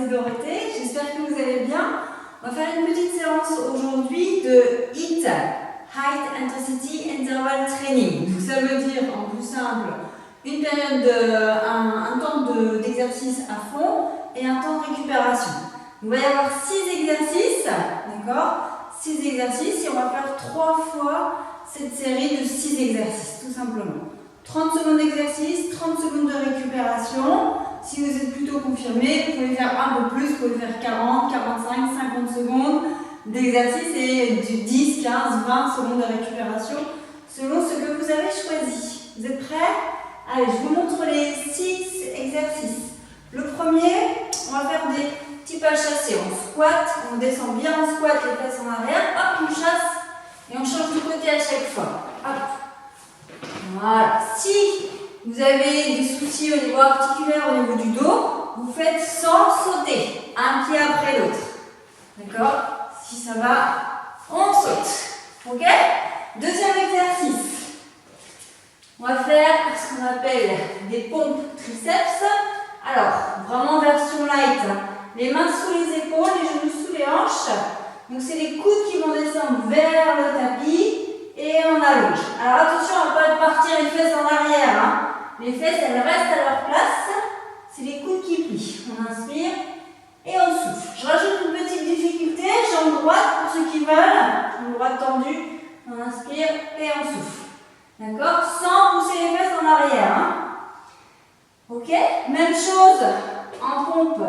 Dorothée, j'espère que vous allez bien. On va faire une petite séance aujourd'hui de HIIT, High Intensity Interval Training. Donc ça veut dire, en plus simple, une période un temps d'exercice à fond et un temps de récupération. Il va y avoir 6 exercices, d'accord? 6 exercices et on va faire 3 fois cette série de 6 exercices, tout simplement. 30 secondes d'exercice, 30 secondes de récupération. Si vous êtes plutôt confirmé, vous pouvez faire un peu plus, vous pouvez faire 40, 45, 50 secondes d'exercice et du 10, 15, 20 secondes de récupération selon ce que vous avez choisi. Vous êtes prêts? Allez, je vous montre les 6 exercices. Le premier, on va faire des petits pas chassés. On squat, on descend bien en squat, les fesses en arrière, hop, on chasse et on change de côté à chaque fois. Hop. Voilà. Si vous avez des soucis au niveau articulaire, au niveau du dos, vous faites sans sauter, un pied après l'autre. D'accord? Si ça va, on saute. Ok? Deuxième exercice. On va faire ce qu'on appelle des pompes triceps. Alors, vraiment version light. Les mains sous les épaules, les genoux sous les hanches. Donc, c'est les coudes qui vont descendre vers le tapis et on allonge. Alors, attention à ne pas partir les fesses en arrière. Hein. Les fesses, elles restent à leur place. C'est les coudes qui plient. On inspire et on souffle. Je rajoute une petite difficulté. Jambe droite pour ceux qui veulent. Jambe droite tendue. On inspire et on souffle. D'accord? Sans pousser les fesses en arrière. Hein. Ok? Même chose en pompe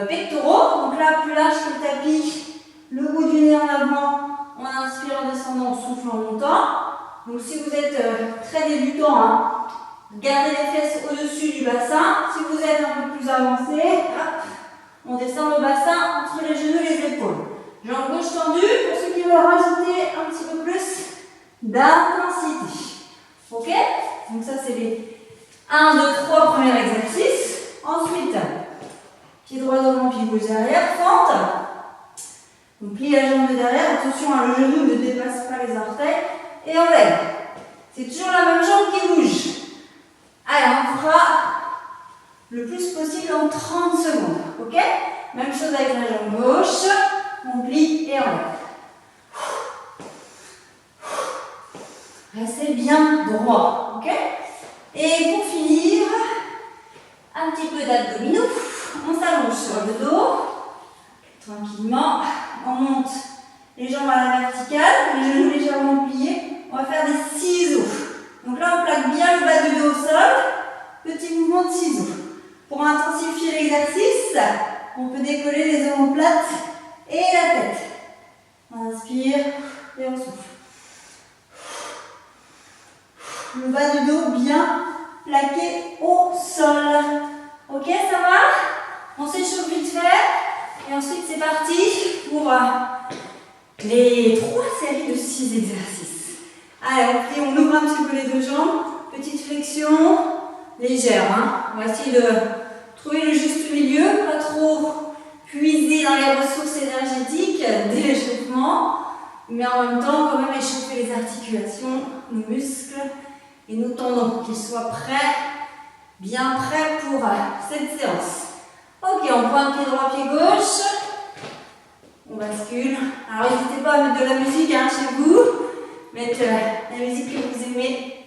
pectoraux. Donc là, plus large que le tapis. Le bout du nez en avant. On inspire en descendant, on souffle en montant. Donc si vous êtes très débutant, hein, gardez les fesses au-dessus du bassin. Si vous êtes un peu plus avancé, hop, on descend le bassin entre les genoux et les épaules. Jambe gauche tendue pour ceux qui veulent rajouter un petit peu plus d'intensité. Ok? Donc ça c'est les 1, 2, 3 premiers exercices. Ensuite, pied droit devant, pied gauche derrière, fente. Donc plie la jambe de derrière, attention, hein, le genou ne dépasse pas les orteils. Et on lève. C'est toujours la même jambe qui bouge. Allez, on fera le plus possible en 30 secondes. Ok? Même chose avec la jambe gauche. On plie et on lève. Restez bien droit. Ok? Et pour finir, un petit peu d'abdominaux. On s'allonge sur le dos. Tranquillement. On monte les jambes à la verticale, les genoux légèrement pliés. On va faire des ciseaux. Donc là, on plaque bien le bas du dos au sol. Petit mouvement de ciseaux. Pour intensifier l'exercice, on peut décoller les omoplates et la tête. On inspire et on souffle. Le bas du dos bien plaqué au sol. Ok, ça va? On s'échauffe vite fait. Et ensuite, c'est parti pour les 3 séries de 6 exercices. Allez, on ouvre un petit peu les 2 jambes. Petite flexion légère. Hein. On va essayer de trouver le juste milieu. Pas trop puiser dans les ressources énergétiques dès l'échauffement. Mais en même temps, quand même échauffer les articulations, nos muscles et nos tendons. Qu'ils soient prêts, bien prêts pour cette séance. Ok, on prend un pied droit, pied gauche. On bascule. Alors, n'hésitez pas à mettre de la musique hein, chez vous. Mettre la musique que vous aimez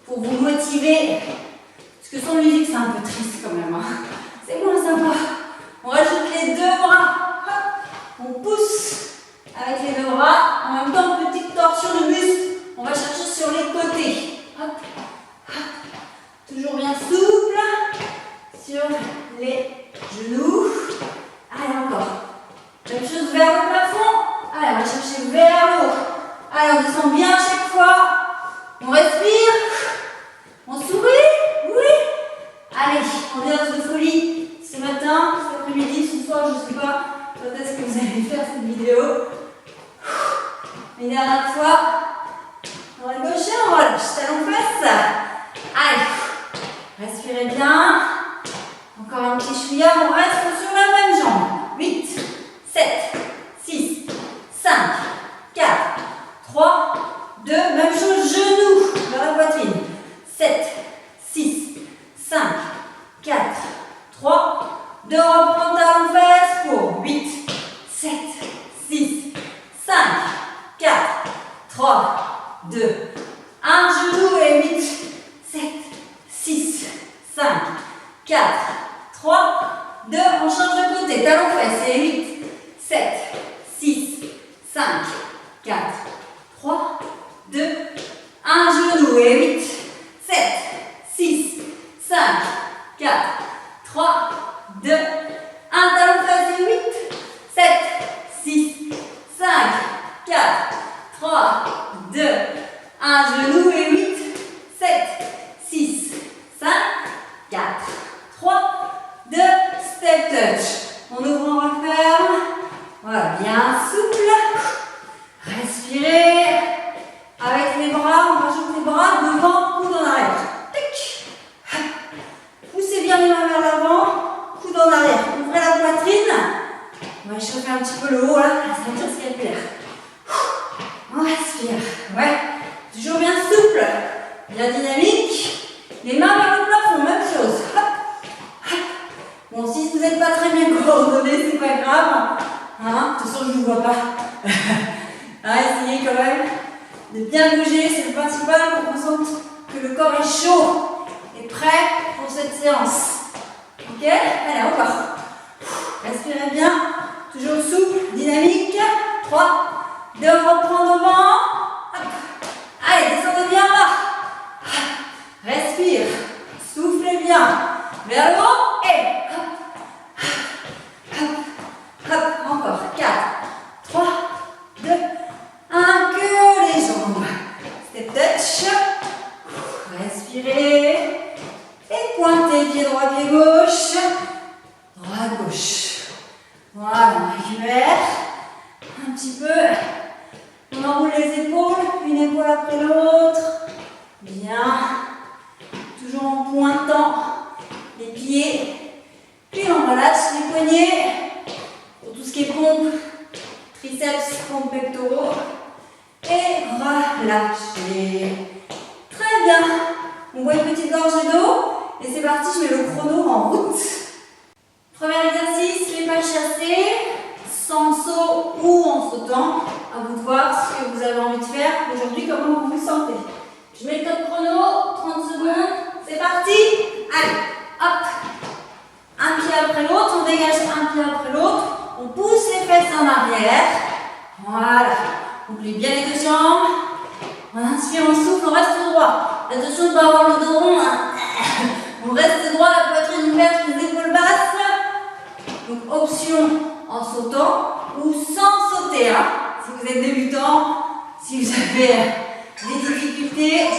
pour vous motiver. Parce que sans musique, c'est un peu triste quand même. Hein. C'est moins sympa. On rajoute les 2 bras. Hop. On pousse avec les 2 bras. En même temps, petite torsion de muscle. On va chercher sur les côtés. Hop. Hop. Toujours bien souple. Sur les genoux. Allez, encore. Même chose vers le plafond. Allez, on va chercher vers le haut. Allez, on descend bien à chaque fois. On respire. On sourit. Oui. Allez, ambiance de folie. Ce matin, cet après-midi, ce soir, je ne sais pas quand est-ce que vous allez faire cette vidéo. Une dernière fois. On va gaucher, on relâche. Talon fesse. Allez. Respirez bien. Encore un petit chouïa, on reste sur la même jambe. 8, 7, 6, 5, 4, 3, 2, même chose, genoux vers la poitrine. 7, 6, 5, 4, 3, de reprendre talon fesse pour 8, 7, 6, 5, 4, 3, 2, 1 genou et 8, 7, 6, 5, 4, 3, 2, on change de côté, talon fesse et 8, 7, 6, 5, 4, 3, 2, 1 genou et 8, 7, 6, 5, 4, 3, 2, 1 talon fesse et 8, 7, 6, 5, 4, 3, 2, 1 genou et 8, 7, 6, 5, 4, 3, 2, step touch. On ouvre, on referme. Voilà, bien souple. Respirez. Avec les bras, on rajoute les bras devant, coude en arrière. Poussez bien les mains vers l'avant, coude en arrière. Ouvrez la poitrine. On va échauffer un petit peu le haut, là, la ceinture scapulaire. On respire. Ouais. Toujours bien souple. Bien dynamique. Les mains vers le plafond, même chose. Hop. Bon, si vous n'êtes pas très bien coordonné, c'est pas grave. Hein, de toute façon, je ne vous vois pas. Essayez quand même de bien bouger, c'est le principal pour qu'on sente que le corps est chaud et prêt pour cette séance. Ok? Allez, encore. Respirez bien, toujours souple, dynamique. 3, 2, on reprend devant. Hop. Allez, descendez bien là. Respire, soufflez bien. Vers le haut et hop, hop, hop, encore. 4, 3, 2, 1, que les jambes. Step touch. Respirez. Et pointez, pied droit, pied gauche. Droit, gauche. Voilà, on récupère. Un petit peu. On enroule les épaules, une épaule après l'autre. Bien. Toujours en pointant les pieds. Puis on relâche les poignets. Pour tout ce qui est pompe, triceps, pompes pectoraux. Et relâchez. Très bien. On boit une petite gorgée d'eau. Et c'est parti, je mets le chrono en route. Premier exercice, les pas chassés, sans saut ou en sautant. À vous de voir ce que vous avez envie de faire. Aujourd'hui, comment vous vous sentez. Je mets le top chrono, 30 secondes. C'est parti. Allez, hop. Un pied après l'autre, on dégage un pied après l'autre. On pousse les fesses en arrière. Voilà. On plie bien les deux jambes. On inspire, on souffle, on reste droit. Attention de ne pas avoir le dos rond. On reste droit, la poitrine ouverte, les épaules basses. Donc option en sautant ou sans sauter. Si vous êtes débutant, si vous avez des difficultés.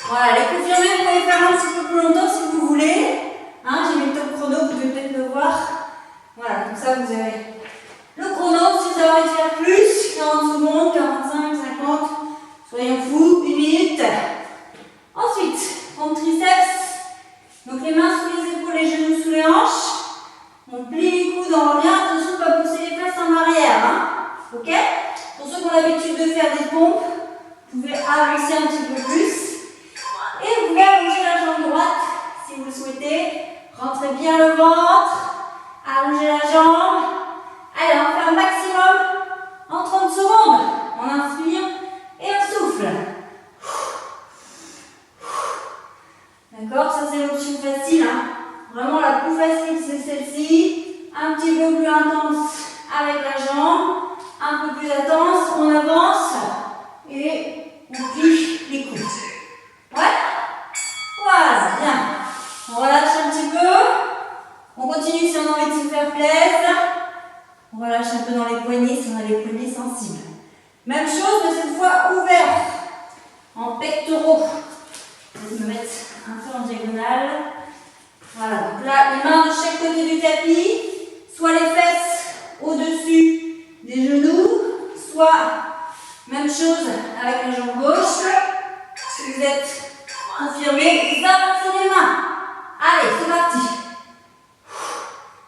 Voilà, les confirmés, vous pouvez faire un petit peu plus longtemps si vous voulez. J'ai mis le top chrono, vous devez peut-être le voir. Voilà, comme ça vous avez le chrono. Si vous avez envie de faire plus, 40 secondes, 45, 50, soyons fous, 1 minute. Ensuite, pompe triceps. Donc les mains sous les épaules, les genoux sous les hanches. On plie les coudes, on revient. Attention de ne pas pousser les fesses en arrière. Ok? Pour ceux qui ont l'habitude de faire des pompes, vous pouvez avancer un petit peu plus. Et vous pouvez allonger la jambe droite si vous le souhaitez. Rentrez bien le ventre. Allongez la jambe. Allez, on fait un maximum en 30 secondes. On inspire et on souffle. D'accord? Ça, c'est l'option facile. Vraiment, la plus facile, c'est celle-ci. Un petit peu plus intense avec la jambe. Un peu plus intense. On avance. Et on plie les coudes. Ouais? Voilà, bien. On relâche un petit peu. On continue si on a envie de se faire plaisir. On relâche un peu dans les poignets si on a les poignets sensibles. Même chose, mais cette fois ouvert. En pectoraux. Je vais me mettre un peu en diagonale. Voilà, donc là, les mains de chaque côté du tapis. Soit les fesses au-dessus des genoux, soit même chose avec la jambe gauche. Si vous êtes confirmé, vous avancez les mains. Allez, c'est parti.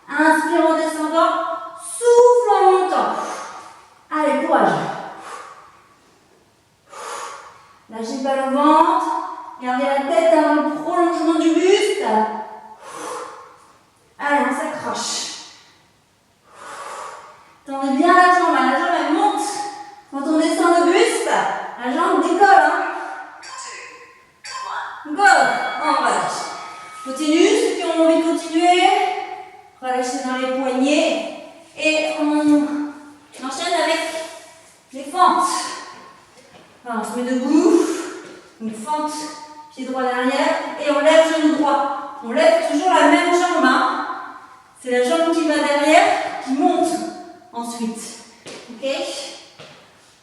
Inspire en descendant, souffle en montant. Allez, courage. Lâchez pas le ventre. Gardez la tête dans le prolongement du buste. Allez, on s'accroche. Tendez bien la jambe, la jambe elle monte. Quand on descend le buste, la jambe décolle. Hein. Go. On relâche. Continue, ceux qui ont envie de continuer. Relâchez dans les poignets. Et on enchaîne avec les fentes. Alors, on se met debout. Une fente, pied droit derrière. Et on lève genou droit. On lève toujours la même jambe. Hein. C'est la jambe qui va derrière, qui monte ensuite. Ok?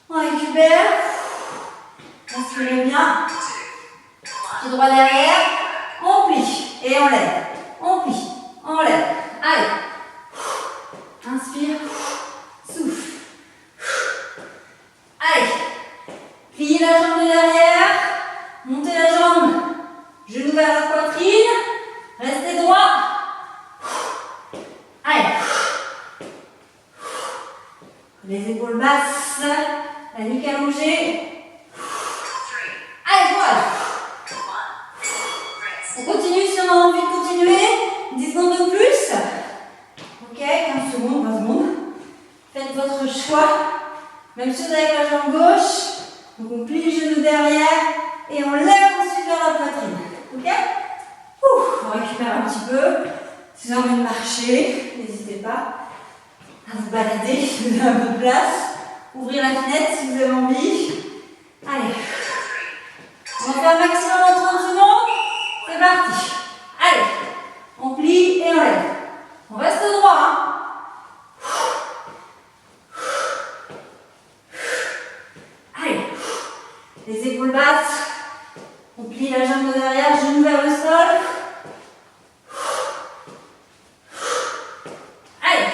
On récupère. Inspirez bien. Pied droit derrière. On plie. Et on lève. On plie. On lève. Allez. Inspire. Souffle. Allez. Pliez la jambe de derrière. Montez la jambe. Genou vers la poitrine. Restez droit. Allez. Les épaules basses. La nuque allongée. Allez, voilà. On continue si on a envie de continuer. 10 secondes de plus. Ok, 15 secondes, 20 secondes. Faites votre choix. Même chose avec la jambe gauche. Donc on plie les genoux derrière et on lève ensuite vers la poitrine. Ok? On récupère un petit peu. Si vous avez envie de marcher, n'hésitez pas à vous balader, vous avez un peu de place. Ouvrir la fenêtre si vous avez envie. Allez. On va faire un maximum en 30 secondes. C'est parti. Allez. On plie et on lève. On reste droit. Hein. Allez. Les épaules basses. On plie la jambe de derrière, genou vers le sol. Allez.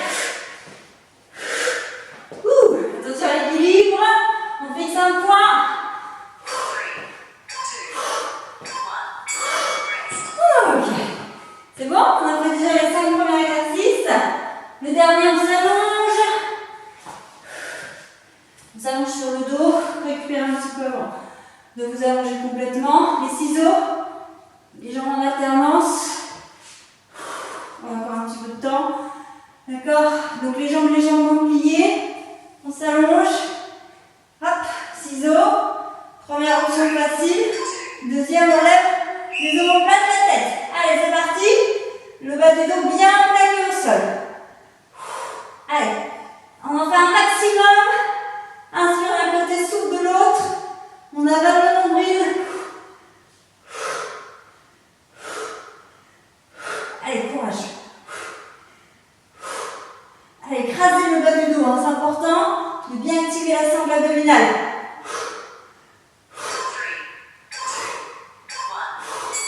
Attention à l'équilibre. On fixe un point. Ok. C'est bon? On a fait déjà les 5 premiers exercices. Le dernier, on s'allonge. On s'allonge sur le dos. Récupérez un petit peu avant de vous allonger complètement. Les ciseaux. Les jambes en alternance. On a encore un petit peu de temps. D'accord? Donc les jambes légèrement pliées. On s'allonge. Hop, ciseaux. Première option facile. Deuxième, on lève les omoplates de la tête. Allez, c'est parti. Le bas du dos bien plaqué au sol. Allez, on en fait un maximum. Inspire d'un côté, souffle de l'autre. On avale le nombril. Allez, courage. Allez, écrasez le bas du dos. Hein. C'est important de bien activer la sangle abdominale.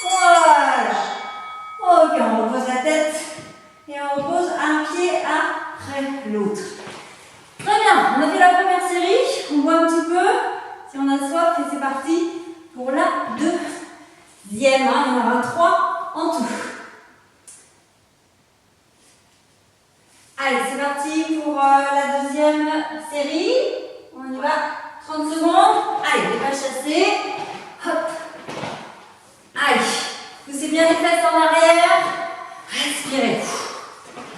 Voilà. Ok, on repose la tête et on repose un pied après l'autre. Très bien, on a fait la première série. On voit un petit peu si on a soif et c'est parti pour la deuxième. Hein. Il y en aura 3 en tout. Allez, c'est parti pour la deuxième série. On y va. 30 secondes. Allez, les pas chassés. Hop. Allez. Poussez bien les fesses en arrière. Respirez.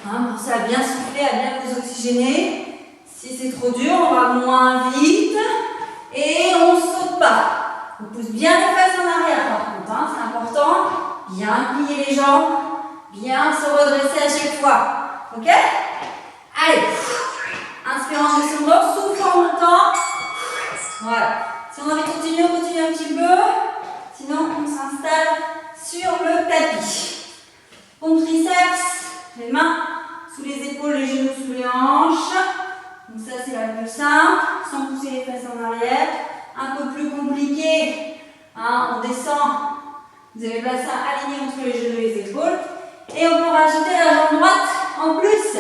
Hein, pensez à bien souffler, à bien vous oxygéner. Si c'est trop dur, on va moins vite. Et on ne saute pas. On pousse bien les fesses en arrière par contre. Hein, c'est important. Bien plier les jambes. Bien se redresser à chaque fois. Ok? Allez. Inspire en descendant. Souffle en montant. Voilà. Si on a envie de continuer, on continue un petit peu. Sinon, on s'installe sur le tapis. Pompe triceps, les mains sous les épaules, les genoux sous les hanches. Donc ça, c'est la plus simple, sans pousser les fesses en arrière. Un peu plus compliqué, hein, on descend. Vous avez le bassin aligné entre les genoux et les épaules. Et on peut rajouter la jambe droite en plus.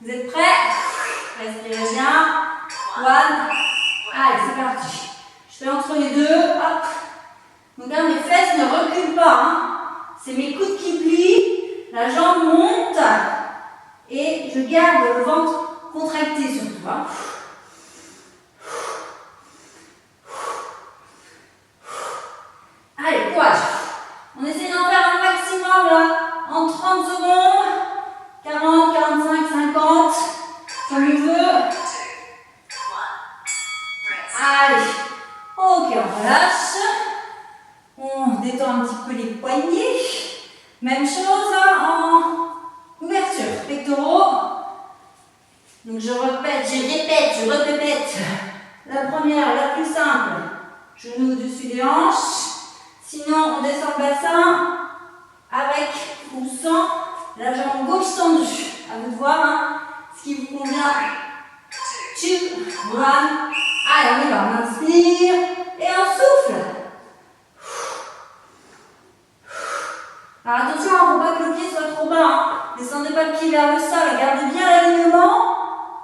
Vous êtes prêts? Respirez bien. One. Allez, c'est parti. Je fais entre les deux. Hop. Donc là, mes fesses ne reculent pas. Hein. C'est mes coudes qui plient. La jambe monte. Et je garde le ventre contracté surtout. Hein. Allez, courage. On essaie d'en faire un maximum là, en 30 secondes. 40, 45, 50. Comme il veut. Donc je répète. La première, la plus simple, genou au-dessus des hanches. Sinon, on descend le bassin avec ou sans la jambe gauche tendue. À vous de voir hein, ce qui vous convient. 2, 1. Allez, on y va. On inspire et on souffle. Alors attention, il ne faut pas que le pied soit trop bas. Hein. Descendez pas le pied vers le sol. Gardez bien l'alignement.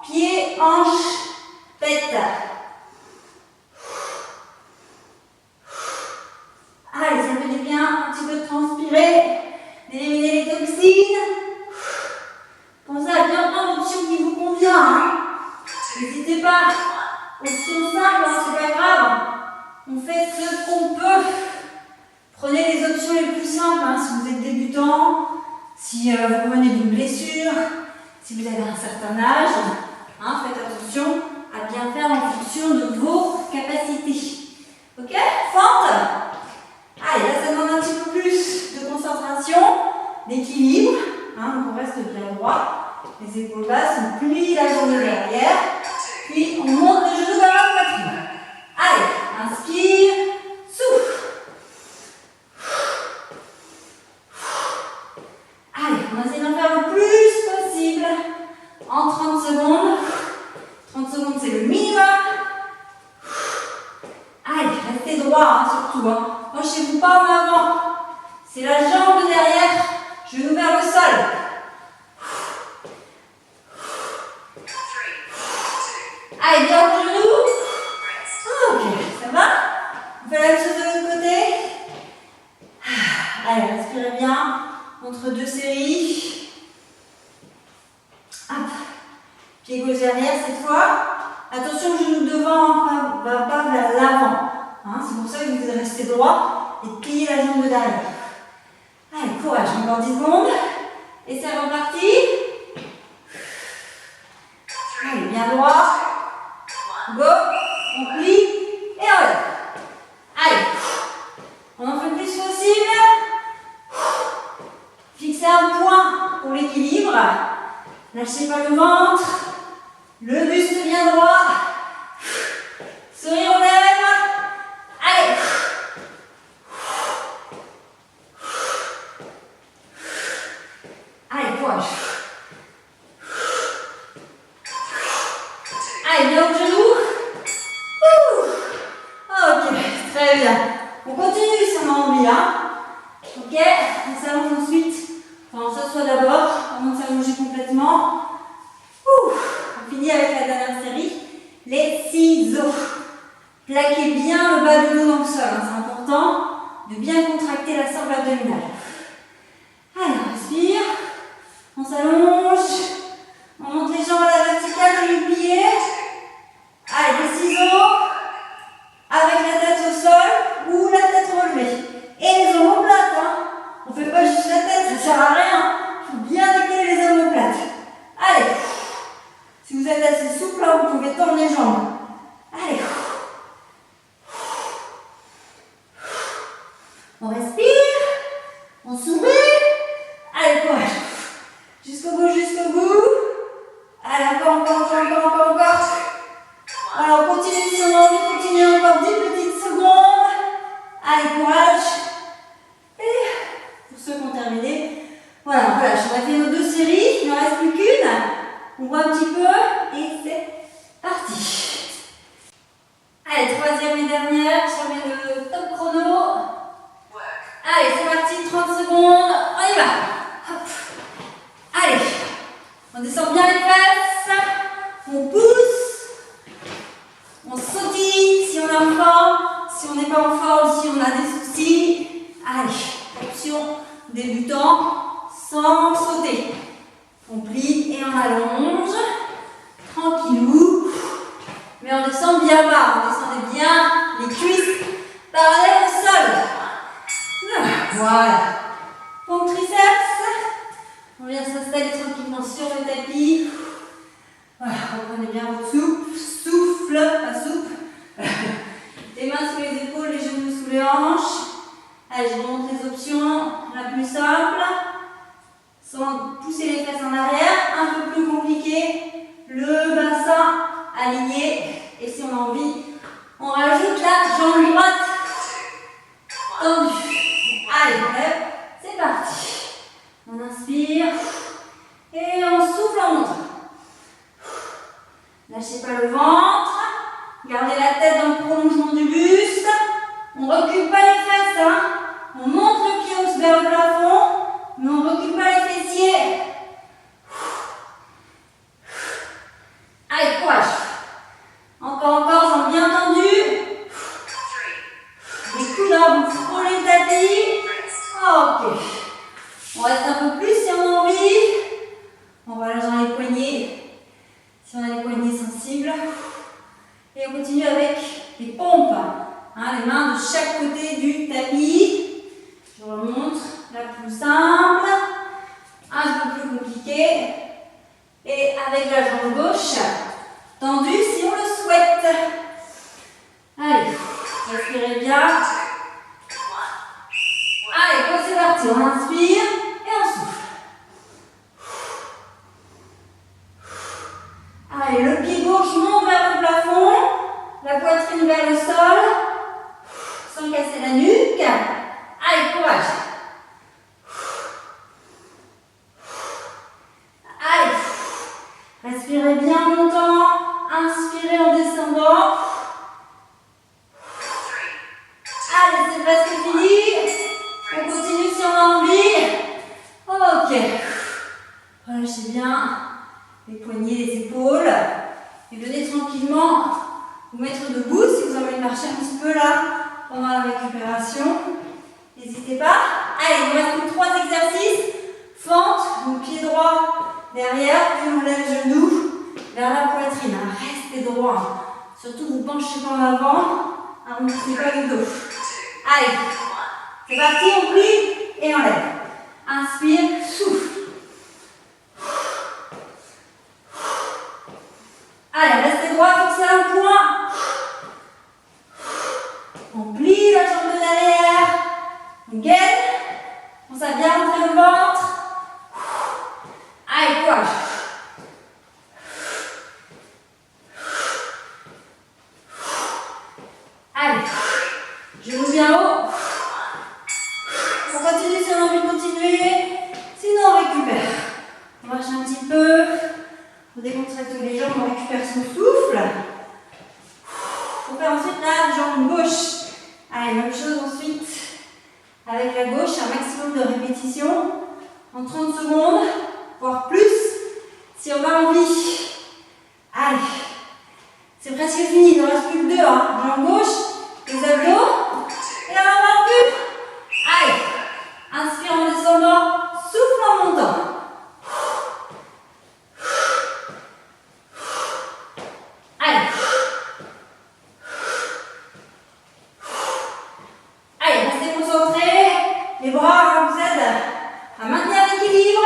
Pied, hanche, tête. Allez, ça fait du bien, un petit peu de transpirer, d'éliminer les toxines. Pensez à bien prendre l'option qui vous convient. Hein. N'hésitez pas. Option simple, hein, c'est pas grave. On fait ce qu'on peut. Prenez les options les plus simples hein, si vous êtes débutant, si vous venez d'une blessure, si vous avez un certain âge. Hein, faites attention à bien faire en fonction de vos capacités. Ok? Fente. Allez, là ça demande un petit peu plus de concentration, d'équilibre. Hein, donc on reste bien droit. Les épaules basses, on plie la jambe derrière. Puis on monte les genoux vers la poitrine. Allez, inspire, souffle. Allez, on va essayer d'en faire le plus possible en 30 secondes. 30 secondes, c'est le minimum. Allez, restez droit, hein, surtout. Hein. Penchez-vous pas en avant. C'est la jambe derrière, genou vers le sol. Allez, bien le genou. Ok, ça va? On fait la même chose de l'autre côté. Allez, respirez bien entre deux séries. Hop. Pied gauche derrière cette fois. Attention, le genou devant ne va pas vers l'avant. Hein, c'est pour ça que vous restez droit et pliez la jambe de derrière. Allez, courage, encore 10 secondes. Et c'est reparti. Allez, bien droit. Go, on plie et on lève. Allez, on en fait le plus possible. Fixez un point pour l'équilibre. Lâchez pas le ventre. Le buste bien droit. Sourire aux lèvres. Allez. Allez, courage. Allez, bien au genou. Ok, très bien. On continue si on a envie. Hein. Ok, on s'allonge ensuite. Enfin, on s'assoit d'abord avant de s'allonger complètement. On finit avec la dernière série. Les ciseaux. Plaquez bien le bas du dos dans le sol. Hein. C'est important de bien contracter la sangle abdominale. Allez, on respire. On s'allonge. On monte les jambes à la verticale et les pieds. Allez, les ciseaux. Avec la tête au sol ou la tête relevée. Et les omoplates. Hein. On ne fait pas juste la tête, ça ne sert à rien. Il faut bien décoller les omoplates. Allez. Si vous êtes assez souple, là, vous pouvez tendre les jambes. Allez. On respire. On sourit. Allez, courage. Jusqu'au bout, jusqu'au bout. Allez, encore. Alors, on continue si on a envie de continuer encore 10 petites secondes. Allez, courage. Et pour ceux qui ont terminé, voilà, on a fait nos 2 séries. Il n'en reste plus qu'une. On voit un petit peu et c'est parti. Allez, 3e et dernière. Je remets le top chrono. Allez, c'est parti, 30 secondes. On y va. Hop. Allez, on descend bien les fesses. On pousse. On sautille si on est en forme. Si on n'est pas en forme, si on a des soucis. Allez, option débutant sans sauter. On plie et on allonge. Tranquillou. Mais on descend bien bas. On descendait bien les cuisses parallèles au sol. Voilà. Pompe triceps. On vient s'installer tranquillement sur le tapis. Voilà, reprenez bien votre souffle, pas souple. Les mains sous les épaules, les genoux sous les hanches. Allez, je remonte les options. La plus simple, sans pousser les fesses en arrière. Un peu plus compliqué, le Lâchez pas le ventre. Gardez la tête dans le prolongement du buste. On ne recule pas les fesses. Hein. On monte le pied vers le plafond, mais on ne recule pas les fessiers. Allez, courage. Encore, jambes bien tendues. Les coudes, vous frôlez le tapis. Ok. On reste un peu plus si on a envie. On va aller dans les poignets. Si on a les poignets sensibles. Et on continue avec les pompes. Hein, les mains de chaque côté du tapis. Je vous remontre la plus simple. Un peu plus compliqué. Et avec la jambe gauche tendue si on le souhaite. Allez, respirez bien. Allez, c'est parti. On inspire et on souffle. Allez, le pied gauche monte vers le plafond. La poitrine vers le sol. Sans casser la nuque. Allez, courage. Allez. Respirez bien longtemps. Inspirez en descendant. Allez, c'est presque fini. On continue si on a envie. Ok. Relâchez bien les poignets, les épaules. Et venez tranquillement vous mettre debout si vous avez envie de marcher un petit peu là pendant la récupération. N'hésitez pas. Allez, il nous reste plus 3 exercices. Fente, donc pied droit derrière, puis on lève le genou vers la poitrine. Restez droit. Surtout vous penchez pas en avant. On ne poussez pas le dos. Allez, c'est parti, on plie et on lève. Inspire, souffle. Allez, restez droit, fixez un point. On plie la jambe de derrière. On gaine. On s'est bien rentré le ventre. Allez, courage. Allez, genoux bien haut. On continue si on a envie de continuer. Sinon, on récupère. On marche un petit peu. On décontracte les jambes, on récupère son souffle. On fait ensuite la jambe gauche. Allez, même chose ensuite. Avec la gauche, un maximum de répétitions. En 30 secondes, voire plus, si on a envie. Allez. C'est presque fini, il ne reste plus que 2. Hein. Jambe gauche, les abdos. Et on en plus. Allez. Inspire en descendant, souffle en montant. Allez. Allez, restez concentrés. Les bras vous aident à maintenir l'équilibre.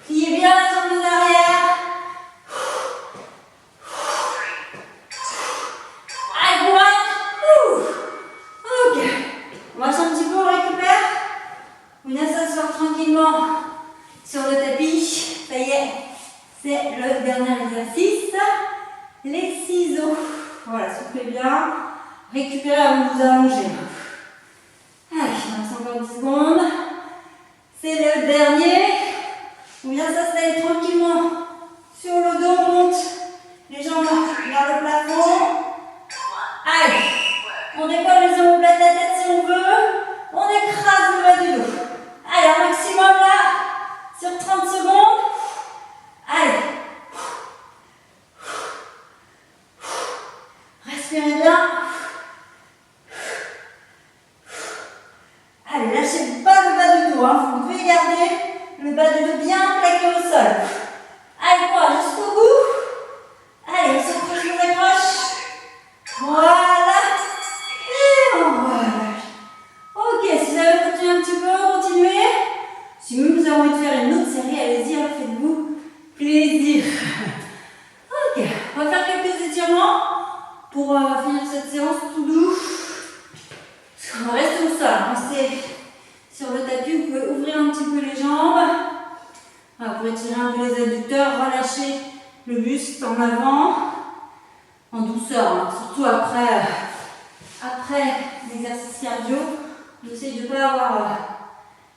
Pliez bien la jambe de derrière. Allez, courage. Ok. On marche un petit peu, on récupère. On vient s'asseoir tranquillement sur le tapis. Ça y est, c'est le dernier exercice. Les ciseaux. Voilà, soufflez bien. Récupérez avant de vous allonger. Allez, il reste encore 10 secondes. C'est le dernier. On vient s'installer tranquillement sur le dos. On monte les jambes vers le plafond. Allez, on décolle les omoplates de la tête si on veut. On écrase le bas du dos. Allez, un maximum là, sur 30 secondes. Allez. Respirez bien. Allez, lâchez pas le bas du dos. Hein. Vous devez garder le bas du dos bien plaqué au sol. Allez, quoi, jusqu'au bout. Allez, on se accroche, on accroche. Voilà. Et on relâche. Ok, si vous avez continué un petit peu, continuez. Si même vous avez envie de faire une autre série, allez-y, faites-vous plaisir. Ok, on va faire quelques étirements pour finir cette séance tout doux. On va rester au sol, restez sur le tapis, vous pouvez ouvrir un petit peu les jambes. Vous pouvez tirer un peu les adducteurs, relâcher le buste en avant, en douceur, hein. Surtout après l'exercice cardio. On essaye de ne pas avoir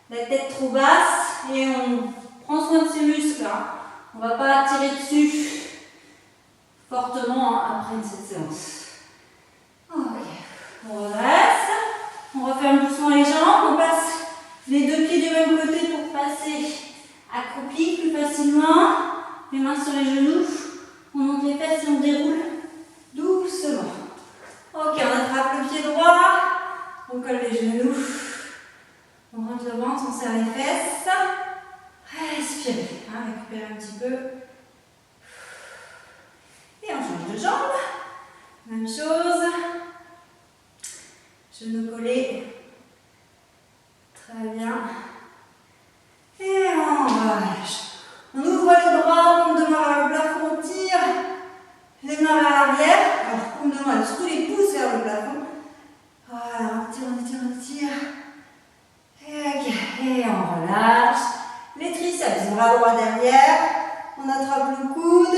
la tête trop basse et on prend soin de ses muscles. Hein. On ne va pas tirer dessus fortement après cette séance. Ok, on redresse. On referme doucement les jambes. On passe les deux pieds du même côté pour passer accroupi plus facilement. Les mains sur les genoux. On monte les fesses et on déroule doucement. Ok, on attrape le pied droit. On colle les genoux. On rentre le ventre, on serre les fesses. Respirez, hein, récupérez un petit peu. Et on change de jambe. Même chose. Genoux collés. Très bien. Et on relâche. On ouvre les bras, on démarre vers le plafond, on tire les mains vers l'arrière. Alors, on demande tous les pouces vers le plafond. Voilà, on tire, on tire, on tire. Et on relâche. Les triceps, bras droit derrière. On attrape le coude.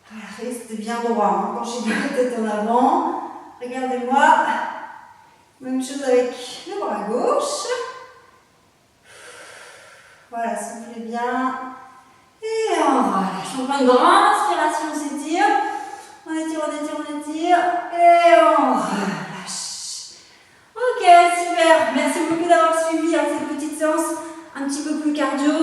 Voilà, restez bien droit. Hein. Penchez bien la tête en avant. Regardez-moi. Même chose avec le bras gauche. Voilà, soufflez bien. Et on relâche. On prend une grande inspiration, on s'étire. On étire, on étire, on étire. Et on relâche. Ok, super. Merci beaucoup d'avoir suivi cette petite séance un petit peu plus cardio.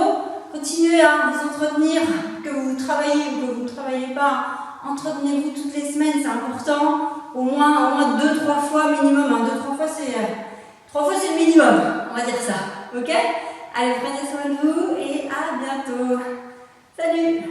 Continuez à vous entretenir, que vous travaillez ou que vous ne travaillez pas. Entretenez-vous toutes les semaines, c'est important. Au moins 2-3 fois minimum. Hein. 2-3 fois, c'est le minimum. On va dire ça. Ok? Allez, prenez soin de vous et à bientôt. Salut!